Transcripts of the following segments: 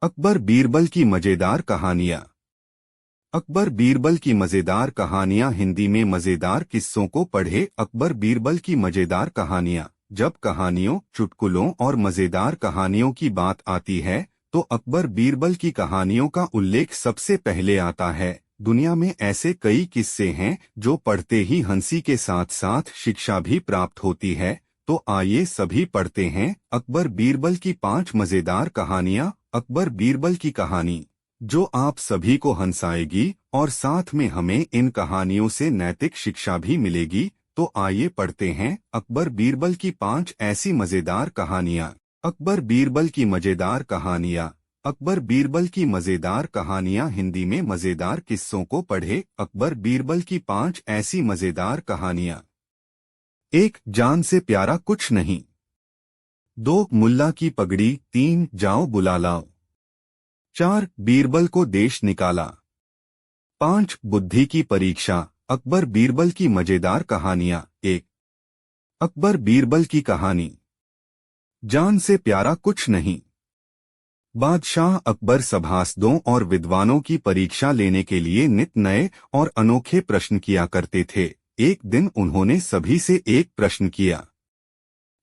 अकबर बीरबल की मजेदार कहानियां। अकबर बीरबल की मजेदार कहानियां हिंदी में मजेदार किस्सों को पढ़े। अकबर बीरबल की मजेदार कहानियां। जब कहानियों, चुटकुलों और मजेदार कहानियों की बात आती है तो अकबर बीरबल की कहानियों का उल्लेख सबसे पहले आता है। दुनिया में ऐसे कई किस्से हैं जो पढ़ते ही हंसी के साथ साथ शिक्षा भी प्राप्त होती है। तो आइए सभी पढ़ते हैं अकबर बीरबल की 5 मजेदार कहानियां। अकबर बीरबल की कहानी जो आप सभी को हंसाएगी और साथ में हमें इन कहानियों से नैतिक शिक्षा भी मिलेगी। तो आइए पढ़ते हैं अकबर बीरबल की 5 ऐसी मजेदार कहानियां। अकबर बीरबल की मजेदार कहानियां। अकबर बीरबल की मजेदार कहानियां हिंदी में मजेदार किस्सों को पढ़े। अकबर बीरबल की 5 ऐसी मजेदार कहानियां। 1. जान से प्यारा कुछ नहीं। 2. मुल्ला की पगड़ी। 3. जाओ बुला लाओ। 4. बीरबल को देश निकाला। 5. बुद्धि की परीक्षा। अकबर बीरबल की मजेदार कहानियां। 1. अकबर बीरबल की कहानी। जान से प्यारा कुछ नहीं। बादशाह अकबर सभासदों और विद्वानों की परीक्षा लेने के लिए नित नए और अनोखे प्रश्न किया करते थे। एक दिन उन्होंने सभी से एक प्रश्न किया,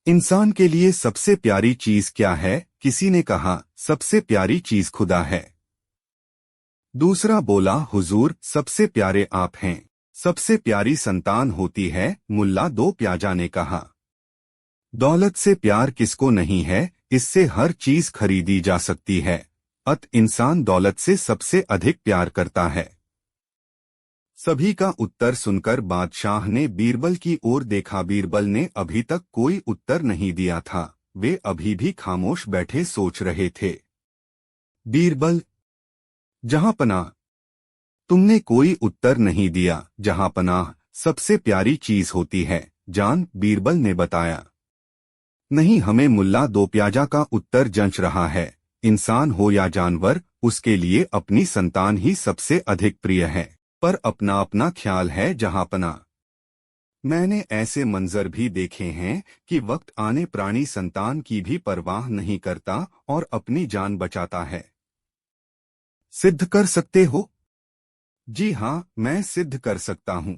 इंसान के लिए सबसे प्यारी चीज क्या है? किसी ने कहा, सबसे प्यारी चीज खुदा है। दूसरा बोला, हुजूर, सबसे प्यारे आप हैं। सबसे प्यारी संतान होती है। मुल्ला दो प्याजा ने कहा, दौलत से प्यार किसको नहीं है? इससे हर चीज खरीदी जा सकती है। इंसान दौलत से सबसे अधिक प्यार करता है। सभी का उत्तर सुनकर बादशाह ने बीरबल की ओर देखा। बीरबल ने अभी तक कोई उत्तर नहीं दिया था। वे अभी भी खामोश बैठे सोच रहे थे। बीरबल, जहांपनाह, तुमने कोई उत्तर नहीं दिया। जहांपनाह सबसे प्यारी चीज होती है। जान, बीरबल ने बताया। नहीं, हमें मुल्ला दो प्याजा का उत्तर जंच रहा है। इंसान हो या जानवर, उसके लिए अपनी संतान ही सबसे अधिक प्रिय है। पर अपना अपना ख्याल है जहांपनाह। मैंने ऐसे मंजर भी देखे हैं कि वक्त आने प्राणी संतान की भी परवाह नहीं करता और अपनी जान बचाता है। सिद्ध कर सकते हो? जी हाँ, मैं सिद्ध कर सकता हूँ।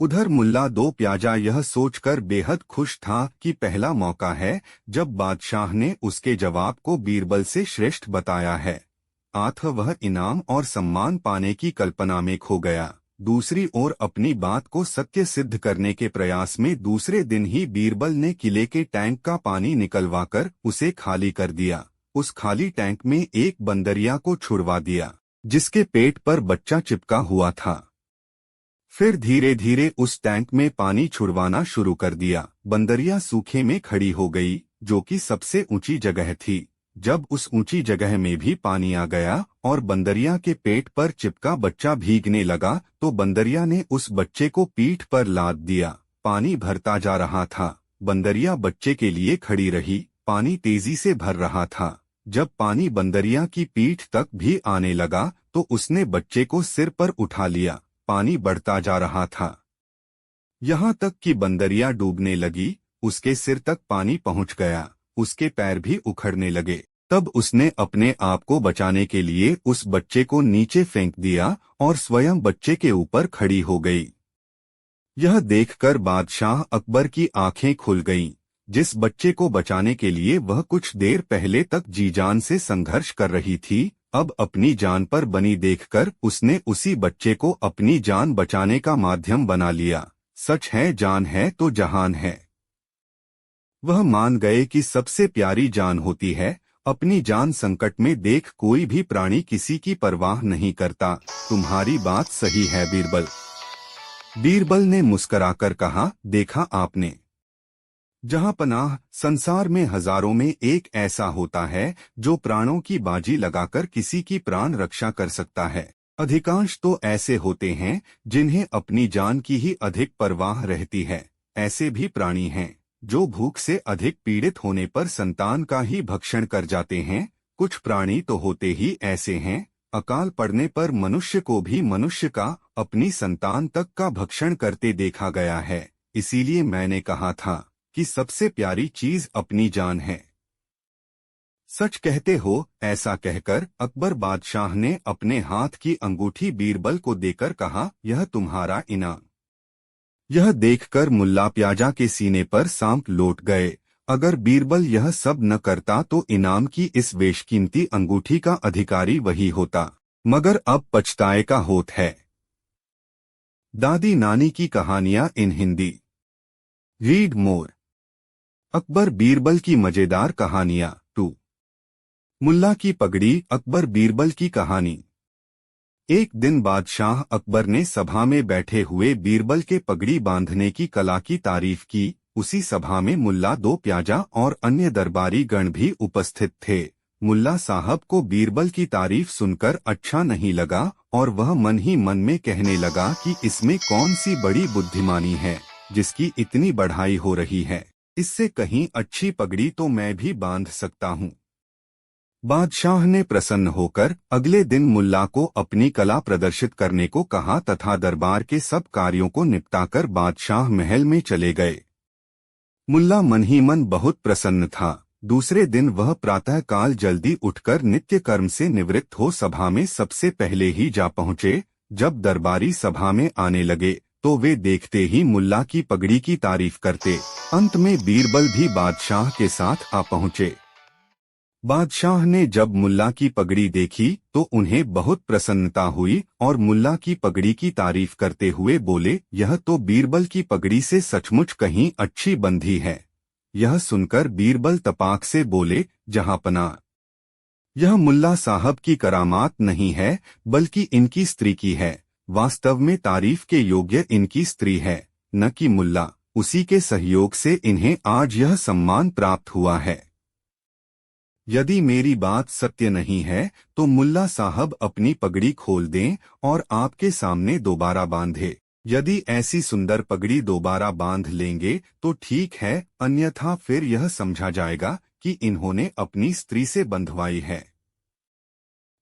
उधर मुल्ला दो प्याजा यह सोचकर बेहद खुश था कि पहला मौका है जब बादशाह ने उसके जवाब को बीरबल से श्रेष्ठ बताया है। वह इनाम और सम्मान पाने की कल्पना में खो गया। दूसरी ओर अपनी बात को सत्य सिद्ध करने के प्रयास में दूसरे दिन ही बीरबल ने किले के टैंक का पानी निकलवाकर उसे खाली कर दिया। उस खाली टैंक में एक बंदरिया को छुड़वा दिया जिसके पेट पर बच्चा चिपका हुआ था। फिर धीरे धीरे उस टैंक में पानी छुड़वाना शुरू कर दिया। बंदरिया सूखे में खड़ी हो गई, जो कि सबसे ऊंची जगह थी। जब उस ऊंची जगह में भी पानी आ गया और बंदरिया के पेट पर चिपका बच्चा भीगने लगा तो बंदरिया ने उस बच्चे को पीठ पर लाद दिया। पानी भरता जा रहा था। बंदरिया बच्चे के लिए खड़ी रही। पानी तेजी से भर रहा था। जब पानी बंदरिया की पीठ तक भी आने लगा तो उसने बच्चे को सिर पर उठा लिया। पानी बढ़ता जा रहा था, यहाँ तक कि बंदरिया डूबने लगी। उसके सिर तक पानी पहुंच गया। उसके पैर भी उखड़ने लगे। तब उसने अपने आप को बचाने के लिए उस बच्चे को नीचे फेंक दिया और स्वयं बच्चे के ऊपर खड़ी हो गई। यह देखकर बादशाह अकबर की आंखें खुल गईं। जिस बच्चे को बचाने के लिए वह कुछ देर पहले तक जी जान से संघर्ष कर रही थी, अब अपनी जान पर बनी देखकर उसने उसी बच्चे को अपनी जान बचाने का माध्यम बना लिया। सच है, जान है तो जहान है। वह मान गए कि सबसे प्यारी जान होती है। अपनी जान संकट में देख कोई भी प्राणी किसी की परवाह नहीं करता। तुम्हारी बात सही है बीरबल। बीरबल ने मुस्कराकर कहा, देखा आपने जहांपनाह, संसार में हजारों में एक ऐसा होता है जो प्राणों की बाजी लगाकर किसी की प्राण रक्षा कर सकता है। अधिकांश तो ऐसे होते हैं जिन्हें अपनी जान की ही अधिक परवाह रहती है। ऐसे भी प्राणी हैं जो भूख से अधिक पीड़ित होने पर संतान का ही भक्षण कर जाते हैं। कुछ प्राणी तो होते ही ऐसे हैं, अकाल पड़ने पर मनुष्य को भी मनुष्य का, अपनी संतान तक का भक्षण करते देखा गया है। इसीलिए मैंने कहा था कि सबसे प्यारी चीज अपनी जान है। सच कहते हो। ऐसा कहकर अकबर बादशाह ने अपने हाथ की अंगूठी बीरबल को देकर कहा, यह तुम्हारा इनाम। यह देखकर मुल्ला प्याजा के सीने पर सांप लौट गए। अगर बीरबल यह सब न करता तो इनाम की इस बेशकीमती अंगूठी का अधिकारी वही होता, मगर अब पछताए का होत है। दादी नानी की कहानियां in Hindi. Read more. Akbar Birbal की मजेदार कहानियां 2। मुल्ला की पगड़ी। अकबर बीरबल की कहानी। एक दिन बादशाह अकबर ने सभा में बैठे हुए बीरबल के पगड़ी बांधने की कला की तारीफ की। उसी सभा में मुल्ला दो प्याजा और अन्य दरबारी गण भी उपस्थित थे। मुल्ला साहब को बीरबल की तारीफ सुनकर अच्छा नहीं लगा और वह मन ही मन में कहने लगा कि इसमें कौन सी बड़ी बुद्धिमानी है जिसकी इतनी बढ़ाई हो रही है। इससे कहीं अच्छी पगड़ी तो मैं भी बांध सकता हूँ। बादशाह ने प्रसन्न होकर अगले दिन मुल्ला को अपनी कला प्रदर्शित करने को कहा तथा दरबार के सब कार्यों को निपटाकर बादशाह महल में चले गए। मुल्ला मन ही मन बहुत प्रसन्न था। दूसरे दिन वह प्रातःकाल जल्दी उठकर नित्य कर्म से निवृत्त हो सभा में सबसे पहले ही जा पहुँचे। जब दरबारी सभा में आने लगे तो वे देखते ही मुल्ला की पगड़ी की तारीफ करते। अंत में बीरबल भी बादशाह के साथ आ पहुँचे। बादशाह ने जब मुल्ला की पगड़ी देखी तो उन्हें बहुत प्रसन्नता हुई और मुल्ला की पगड़ी की तारीफ करते हुए बोले, यह तो बीरबल की पगड़ी से सचमुच कहीं अच्छी बंधी है। यह सुनकर बीरबल तपाक से बोले, जहांपनाह, यह मुल्ला साहब की करामात नहीं है बल्कि इनकी स्त्री की है। वास्तव में तारीफ के योग्य इनकी स्त्री है, न कि मुल्ला। उसी के सहयोग से इन्हें आज यह सम्मान प्राप्त हुआ है। यदि मेरी बात सत्य नहीं है तो मुल्ला साहब अपनी पगड़ी खोल दें और आपके सामने दोबारा बांधे। यदि ऐसी सुंदर पगड़ी दोबारा बांध लेंगे तो ठीक है, अन्यथा फिर यह समझा जाएगा कि इन्होंने अपनी स्त्री से बंधवाई है।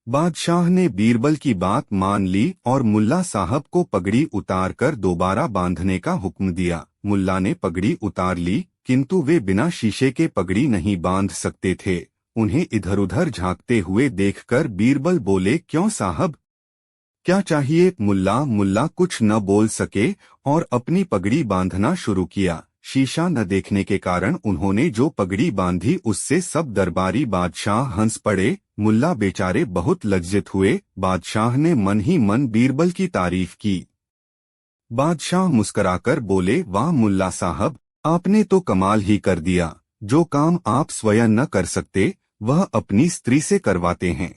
बादशाह ने बीरबल की बात मान ली और मुल्ला साहब को पगड़ी उतार कर दोबारा बांधने का हुक्म दिया। मुल्ला ने पगड़ी उतार ली, किंतु वे बिना शीशे के पगड़ी नहीं बांध सकते थे। उन्हें इधर उधर झांकते हुए देखकर बीरबल बोले, क्यों साहब, क्या चाहिए? मुल्ला कुछ न बोल सके और अपनी पगड़ी बांधना शुरू किया। शीशा न देखने के कारण उन्होंने जो पगड़ी बांधी उससे सब दरबारी बादशाह हंस पड़े। मुल्ला बेचारे बहुत लज्जित हुए। बादशाह ने मन ही मन बीरबल की तारीफ की। बादशाह मुस्कुराकर बोले, वाह मुल्ला साहब, आपने तो कमाल ही कर दिया। जो काम आप स्वयं न कर सकते वह अपनी स्त्री से करवाते हैं।